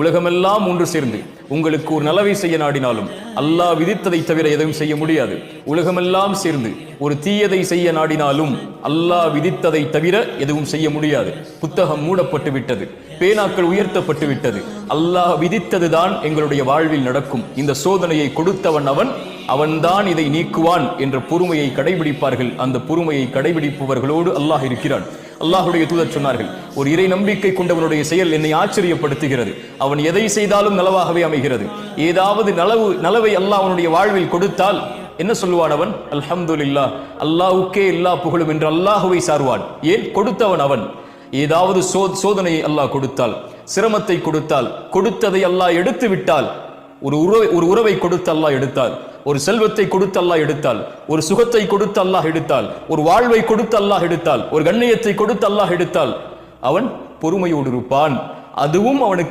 உலகமெல்லாம் ஒன்று சேர்ந்து உங்களுக்கு ஒரு நலவை செய்ய நாடினாலும் அல்லாஹ் விதித்ததை தவிர எதுவும் செய்ய முடியாது. உலகமெல்லாம் சேர்ந்து ஒரு தீயதை செய்ய நாடினாலும் அல்லாஹ் விதித்ததை தவிர எதுவும் செய்ய முடியாது. புத்தகம் மூடப்பட்டு விட்டது, பேனாக்கள் உயர்த்தப்பட்டு விட்டது. அல்லாஹ் விதித்ததுதான் எங்களுடைய வாழ்வில் நடக்கும். இந்த சோதனையை கொடுத்தவன் அவன்தான் இதை நீக்குவான் என்ற பொறுமையை கடைபிடிப்பார்கள். அந்த பொறுமையை கடைபிடிப்பவர்களோடு அல்லாஹ் இருக்கிறான். அல்லாஹுடைய தூதர் சொன்னார்கள், ஒரு இறை நம்பிக்கை கொண்டவனுடைய செயல் என்னை ஆச்சரியப்படுத்துகிறது. அவன் எதை செய்தாலும் நலவாகவே அமைகிறது. ஏதாவது நலவை அல்லாஹ் அவனுடைய வாழ்வில் கொடுத்தால் என்ன சொல்லுவான் அவன்? அல்ஹம்துலில்லாஹ், அல்லாஹ்வுக்கே எல்லா புகழும் என்று அல்லாஹுவை சார்வான். ஏன்? கொடுத்தவன் அவன். ஏதாவது சோதனையை அல்லாஹ் கொடுத்தால், சிரமத்தை கொடுத்தால், கொடுத்ததை அல்லாஹ் எடுத்து விட்டால், ஒரு உறவை கொடுத்து அல்லாஹ் எடுத்தால், ஒரு செல்வத்தை கொடுத்து அல்லாஹ் எடுத்தால், ஒரு சுகத்தை கொடுத்து அல்லாஹ் எடுத்தால், ஒரு வாழ்வை கொடுத்து அல்லாஹ் எடுத்தால், ஒரு கண்ணியத்தை கொடுத்து அல்லாஹ் எடுத்தால், அவன் பொறுமையோடு இருப்பான். அதுவும் அவனுக்கு